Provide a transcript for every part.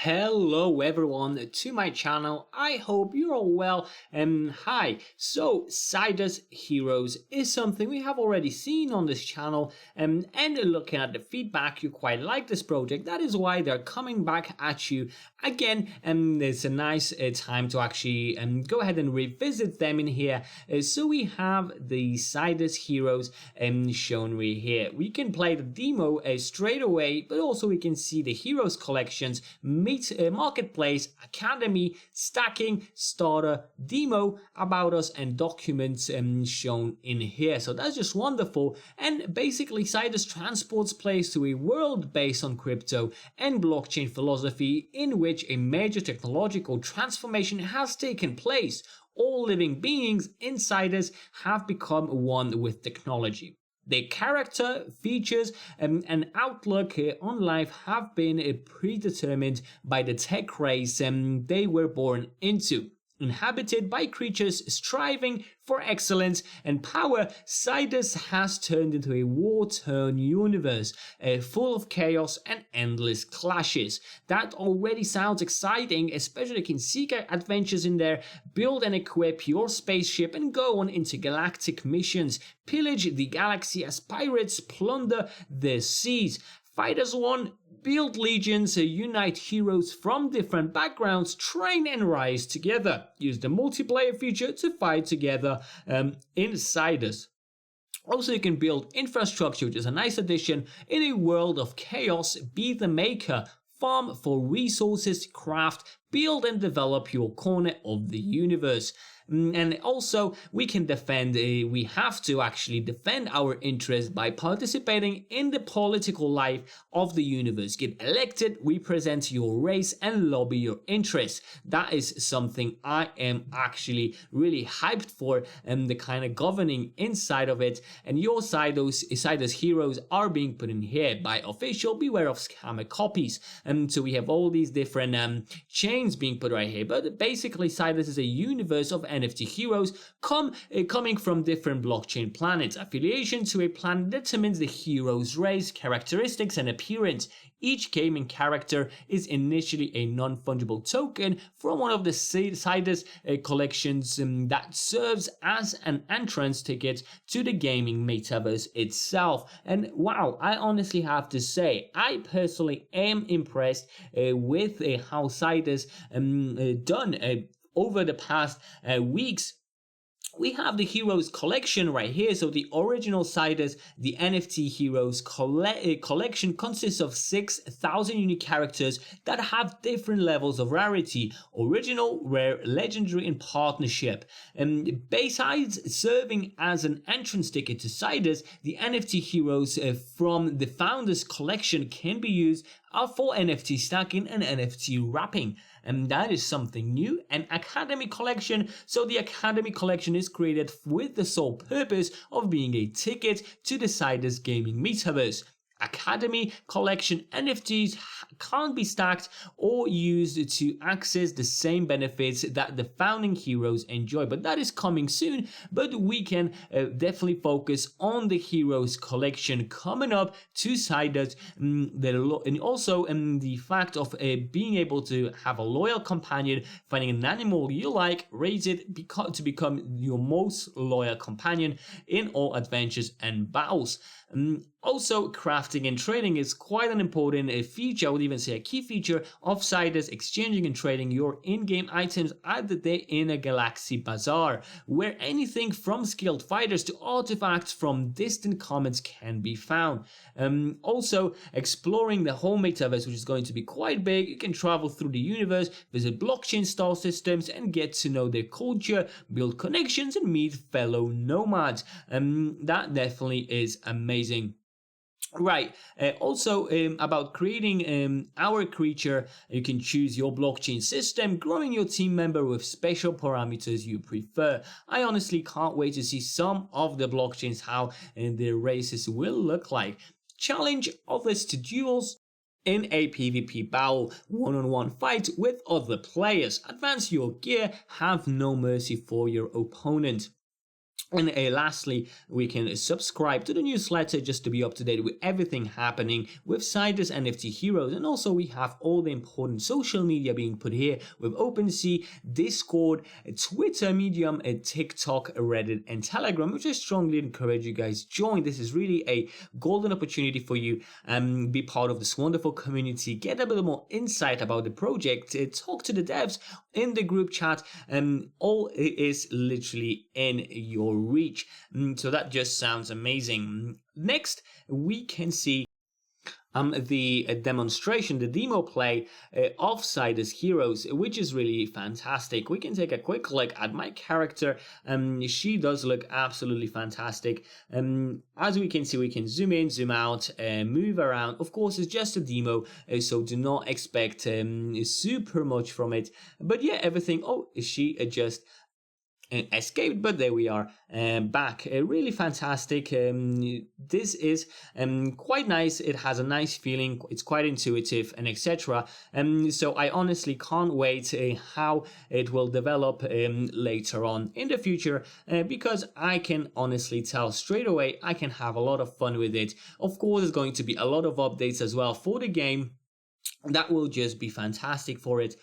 Hello everyone to my channel. I hope you're all well. Hi. So SIDUS Heroes is something we have already seen on this channel, and looking at the feedback, you quite like this project. That is why they're coming back at you again. It's a nice time to actually go ahead and revisit them in here. So we have the SIDUS Heroes shown right here. We can play the demo straight away, but also we can see the Heroes collections, marketplace, academy, stacking, starter, demo, about us, and documents shown in here. So that's just wonderful. And basically SIDUS transports players to a world based on crypto and blockchain philosophy, in which a major technological transformation has taken place. All living beings in SIDUS have become one with technology. Their character, features, and outlook on life have been predetermined by the tech race they were born into. Inhabited by creatures striving for excellence and power, SIDUS has turned into a war-torn universe full of chaos and endless clashes. That already sounds exciting, especially you can seek out adventures in there, build and equip your spaceship, and go on intergalactic missions, pillage the galaxy as pirates, plunder the seas. Fight as one, build legions, unite heroes from different backgrounds, train and rise together. Use the multiplayer feature to fight together in SIDUS. Also, you can build infrastructure, which is a nice addition in a world of chaos. Be the maker, farm for resources, craft, build and develop your corner of the universe. And also we can defend, we have to actually defend our interests by participating in the political life of the universe. Get elected, represent your race, and lobby your interests. That is something I am actually really hyped for, and the kind of governing inside of it. And your SIDUS heroes are being put in here by official. Beware of scammer copies. So we have all these different chains being put right here. But basically SIDUS is a universe of NFT heroes coming from different blockchain planets. Affiliation to a planet determines the hero's race, characteristics, and appearance. Each gaming character is initially a non-fungible token from one of the SIDUS collections that serves as an entrance ticket to the gaming metaverse itself. And wow, I honestly have to say, I personally am impressed with how SIDUS done over the past weeks. We have the Heroes collection right here. So the original SIDUS, the NFT Heroes collection, consists of 6,000 unique characters that have different levels of rarity: original, rare, legendary, and partnership. Besides serving as an entrance ticket to SIDUS, the NFT Heroes from the Founders collection can be used for NFT stacking and NFT wrapping. And that is something new. An Academy collection. So the Academy collection is created with the sole purpose of being a ticket to the SIDUS gaming metaverse. Academy collection NFTs can't be stacked or used to access the same benefits that the founding heroes enjoy, but that is coming soon. But we can definitely focus on the Heroes collection coming up to SIDUS, and also the fact of being able to have a loyal companion, finding an animal you like, raise it to become your most loyal companion in all adventures and battles. Also, crafting and trading is quite an important feature. I would even say a key feature of SIDUS, exchanging and trading your in-game items at the Galaxy Bazaar, where anything from skilled fighters to artifacts from distant comets can be found. Also, exploring the whole metaverse, which is going to be quite big. You can travel through the universe, visit blockchain style systems, and get to know their culture, build connections, and meet fellow nomads. That definitely is amazing. Right. Also, about creating our creature, you can choose your blockchain system, growing your team member with special parameters you prefer. I honestly can't wait to see some of the blockchains, how their races will look like. Challenge others to duels in a PvP battle, one-on-one fight with other players. Advance your gear, have no mercy for your opponent. And lastly, we can subscribe to the newsletter just to be up to date with everything happening with SIDUS NFT Heroes. And also we have all the important social media being put here with OpenSea, Discord, Twitter, Medium, TikTok, Reddit, and Telegram, which I strongly encourage you guys join. This is really a golden opportunity for you. Be part of this wonderful community, get a bit more insight about the project, talk to the devs in the group chat, and all is literally in your reach. So that just sounds amazing. Next, we can see the demonstration, the demo play of SIDUS Heroes, which is really fantastic. We can take a quick look at my character. She does look absolutely fantastic. As we can see, we can zoom in, zoom out, move around. Of course, it's just a demo, so do not expect super much from it. But yeah, everything. Oh, she just escaped, but there we are, back. Really fantastic. This is quite nice. It has a nice feeling, it's quite intuitive, and etc. So I honestly can't wait how it will develop later on in the future, because I can honestly tell straight away I can have a lot of fun with it. Of course, there's going to be a lot of updates as well for the game that will just be fantastic for it.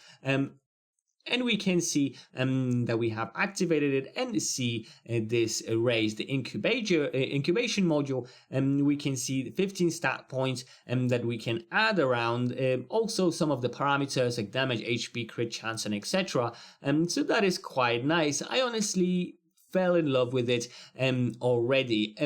And we can see that we have activated it and see this raise the incubation module. We can see the 15 stat points that we can add around. Also some of the parameters like damage, HP, crit chance, and etc. So that is quite nice. I honestly fell in love with it already.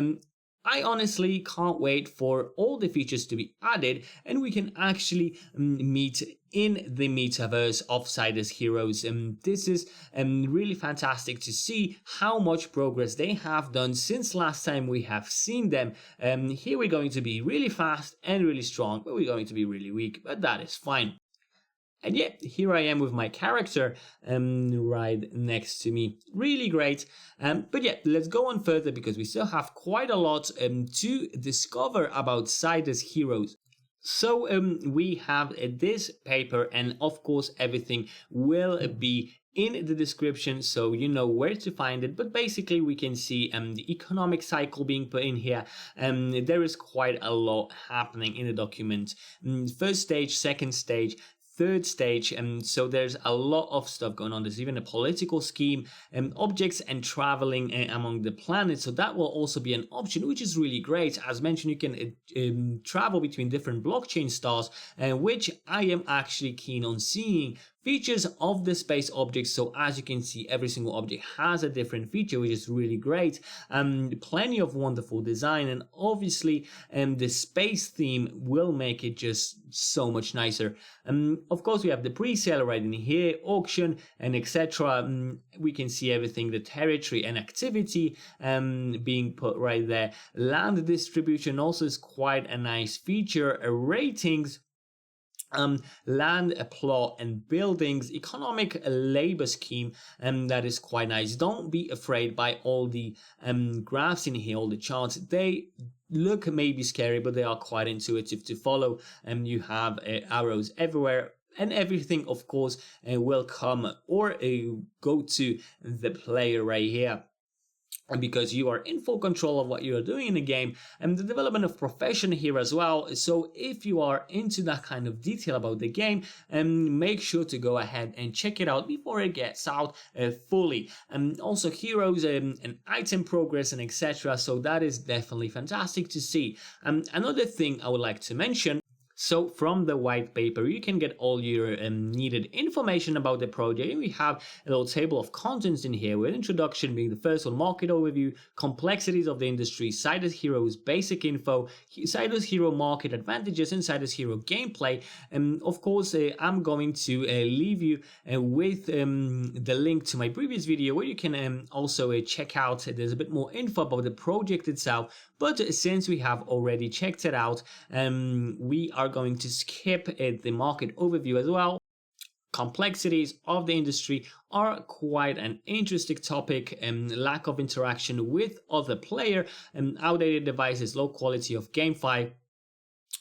I honestly can't wait for all the features to be added and we can actually meet in the metaverse of SIDUS Heroes. This is really fantastic to see how much progress they have done since last time we have seen them. Here we're going to be really fast and really strong, but we're going to be really weak, but that is fine. And yeah, here I am with my character right next to me. Really great. But yeah, let's go on further because we still have quite a lot to discover about SIDUS Heroes. So we have this paper, and of course everything will be in the description so you know where to find it. But basically we can see the economic cycle being put in here. There is quite a lot happening in the document. First stage, second stage, third stage, and so there's a lot of stuff going on. There's even a political scheme, objects and traveling among the planets, so that will also be an option, which is really great. As mentioned, you can travel between different blockchain stars, which I am actually keen on seeing. Features of the space objects, so as you can see every single object has a different feature, which is really great. Plenty of wonderful design, and obviously the space theme will make it just so much nicer. Of course we have the pre-sale right in here, auction, and etc. We can see everything, the territory and activity being put right there. Land distribution also is quite a nice feature. Ratings, land, plot, and buildings, economic labor scheme, that is quite nice. Don't be afraid by all the graphs in here, all the charts. They look maybe scary, but they are quite intuitive to follow. You have arrows everywhere. And everything, of course, will come or go to the player right here, because you are in full control of what you are doing in the game, and the development of profession here as well. So if you are into that kind of detail about the game, make sure to go ahead and check it out before it gets out fully. Also heroes and item progress and etc. So that is definitely fantastic to see. Another thing I would like to mention, so from the white paper, you can get all your needed information about the project. And we have a little table of contents in here, with introduction being the first one, market overview, complexities of the industry, SIDUS Heroes basic info, SIDUS Hero market advantages, and SIDUS Hero gameplay. Of course, I'm going to leave you with the link to my previous video where you can also check out. There's a bit more info about the project itself. But since we have already checked it out, we are going to skip the market overview as well. Complexities of the industry are quite an interesting topic, lack of interaction with other player, outdated devices, low quality of GameFi,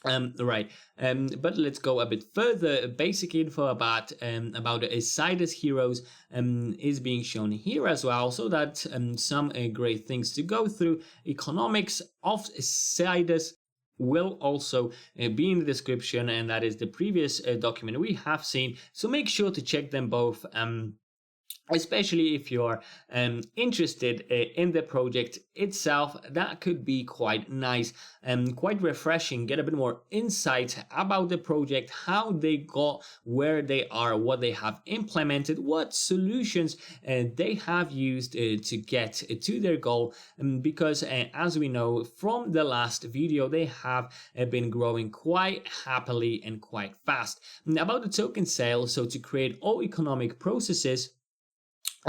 Right. But let's go a bit further. Basic info about SIDUS Heroes is being shown here as well, so that some great things to go through. Economics of SIDUS will also be in the description, and that is the previous document we have seen. So make sure to check them both. Especially if you're interested in the project itself, that could be quite nice and quite refreshing. Get a bit more insight about the project, how they got where they are, what they have implemented, what solutions they have used to get to their goal. Because as we know from the last video, they have been growing quite happily and quite fast. About the token sale, so to create all economic processes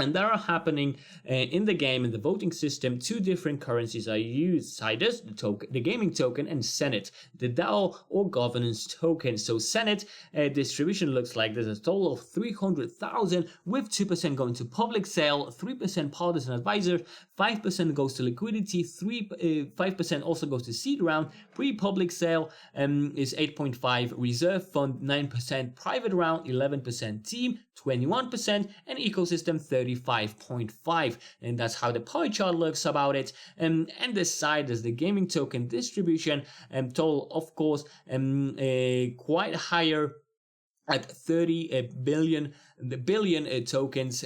and that are happening in the game, in the voting system, two different currencies are used: SIDUS, the gaming token, and Senate, the DAO or governance token. So Senate distribution looks like there's a total of 300,000, with 2% going to public sale, 3% partisan advisor, 5% goes to liquidity, 5% also goes to seed round. Pre-public sale is 8.5, reserve fund 9%, private round 11%, team 21%, and ecosystem 35.5, and that's how the pie chart looks about it. And the side is the gaming token distribution, total of course quite higher at 30 billion tokens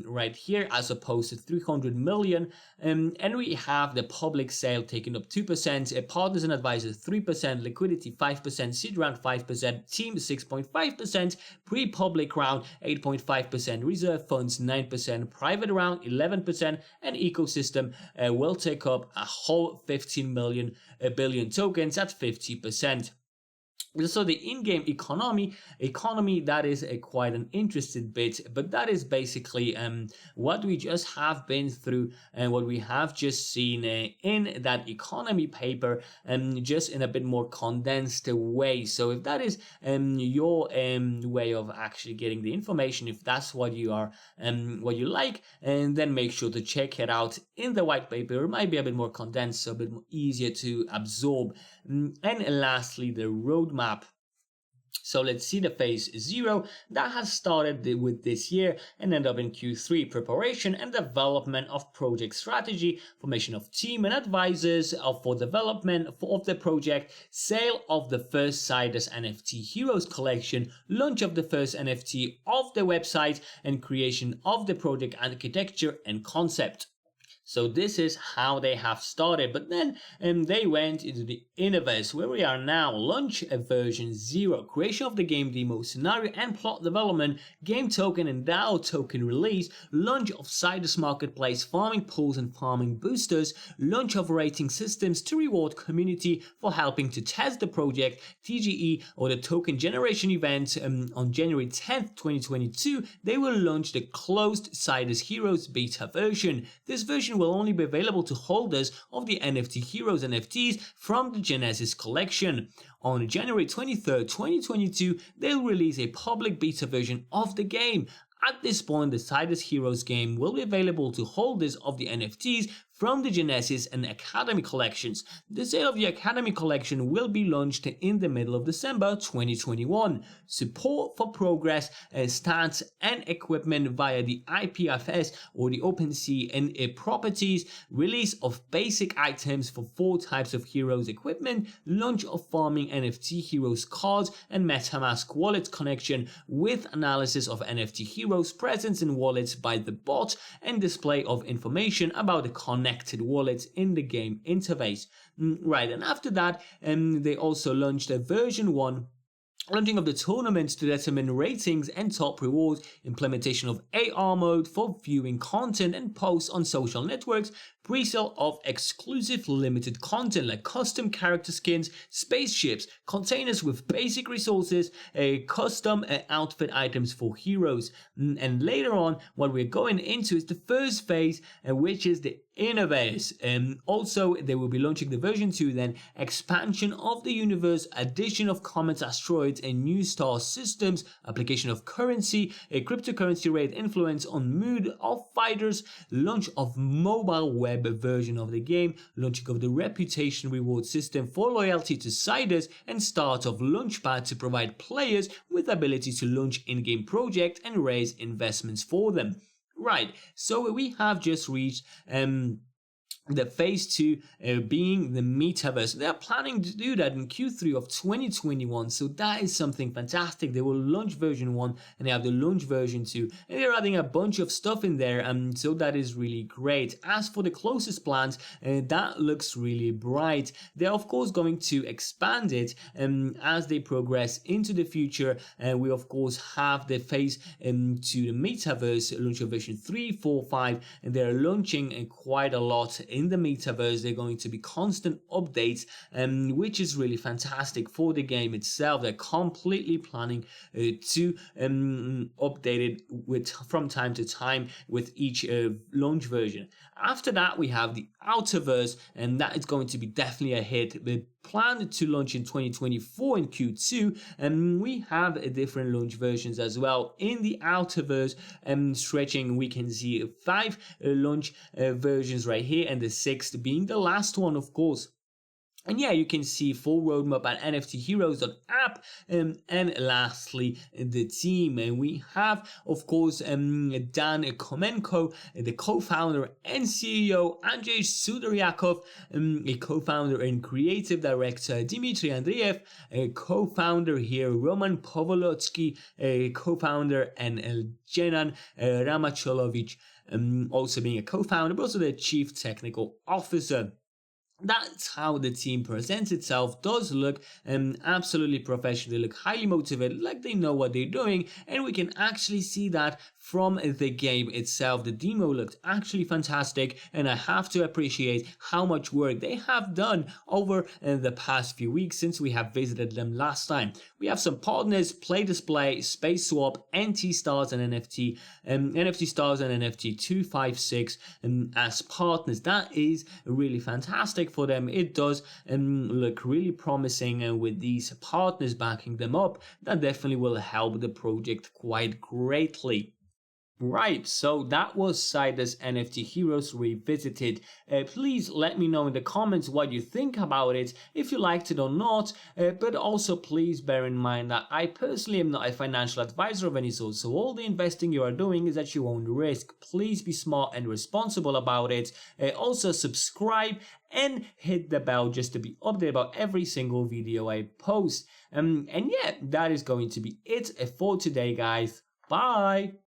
right here, as opposed to 300 million. And we have the public sale taking up 2%, a partisan advisor 3%, liquidity 5%, seed round 5%, team 6.5%, pre-public round 8.5%, reserve funds 9%, private round 11%, and ecosystem will take up a whole 15 billion tokens at 50%. So the in-game economy, that is quite an interesting bit, but that is basically what we just have been through and what we have just seen in that economy paper, just in a bit more condensed way. So if that is your way of actually getting the information, if that's what you are what you like, and then make sure to check it out in the white paper. It might be a bit more condensed, so a bit more easier to absorb. And lastly, the roadmap. So let's see the phase 0 that has started with this year and end up in Q3: preparation and development of project strategy, formation of team and advisors for development of the project, sale of the first SIDUS NFT Heroes collection, launch of the first NFT of the website, and creation of the project architecture and concept. So this is how they have started, but then they went into the Innoverse, where we are now. Launch version 0, creation of the game demo, scenario and plot development, game token and DAO token release, launch of SIDUS marketplace, farming pools and farming boosters, launch of rating systems to reward community for helping to test the project, TGE or the token generation event. On January 10th, 2022, they will launch the closed SIDUS Heroes beta version. This version will only be available to holders of the NFT Heroes NFTs from the Genesis collection. On January 23rd, 2022, they'll release a public beta version of the game. At this point, the SIDUS Heroes game will be available to holders of the NFTs from the Genesis and Academy collections. The sale of the Academy collection will be launched in the middle of December 2021. Support for progress, stats and equipment via the IPFS or the OpenSea and properties, release of basic items for 4 types of heroes equipment, launch of farming NFT heroes cards and MetaMask wallet connection with analysis of NFT heroes presence in wallets by the bot and display of information about the connected wallets in the game interface. Right, and after that, they also launched a version 1. Launching of the tournaments to determine ratings and top rewards, implementation of AR mode for viewing content and posts on social networks, pre-sale of exclusive limited content like custom character skins, spaceships, containers with basic resources, custom outfit items for heroes. And later on, what we're going into is the first phase, which is the innovates. Also, they will be launching the version 2, then expansion of the universe, addition of comets, asteroids, and new star systems, application of currency, a cryptocurrency rate influence on mood of fighters, launch of mobile web version of the game, launching of the reputation reward system for loyalty to SIDUS, and start of Launchpad to provide players with ability to launch in-game projects and raise investments for them. Right, so we have just reached the phase 2 being the metaverse. They are planning to do that in Q3 of 2021, so that is something fantastic. They will launch version 1 and they have the launch version 2, and they're adding a bunch of stuff in there, so that is really great. As for the closest plans, that looks really bright. They're of course going to expand it as they progress into the future. We of course have the phase to the metaverse, launch of version 3, 4, 5, and they're launching quite a lot in the metaverse. They're going to be constant updates, which is really fantastic for the game itself. They're completely planning to update it from time to time with each launch version. After that, we have the Outerverse, and that is going to be definitely a hit. They planned to launch in 2024 in Q2, and we have different launch versions as well. In the Outerverse stretching, we can see 5 launch versions right here, and the 6th being the last one, of course. And yeah, you can see full roadmap at nftheroes.app, and lastly the team. And we have of course Dan Komenko, the co-founder and CEO, Andrzej Sudoryakov, a co-founder and creative director, Dmitry Andreev, a co-founder here, Roman Povolotsky, a co-founder, and Jenan Ramacholovich, also being a co-founder, but also the chief technical officer. That's how the team presents itself. Does look absolutely professional. They look highly motivated, like they know what they're doing, and we can actually see that from the game itself. The demo looked actually fantastic, and I have to appreciate how much work they have done over the past few weeks since we have visited them last time. We have some partners: Play Display, Space Swap, NT Stars and NFT, NFT Stars and NFT 256 as partners. That is really fantastic for them. It does look really promising, and with these partners backing them up, that definitely will help the project quite greatly. Right, so that was SIDUS NFT Heroes Revisited. Please let me know in the comments what you think about it, if you liked it or not, but also please bear in mind that I personally am not a financial advisor of any sort, so all the investing you are doing is at your own risk. Please be smart and responsible about it. Also subscribe and hit the bell just to be updated about every single video I post. And yeah, that is going to be it for today, guys. Bye!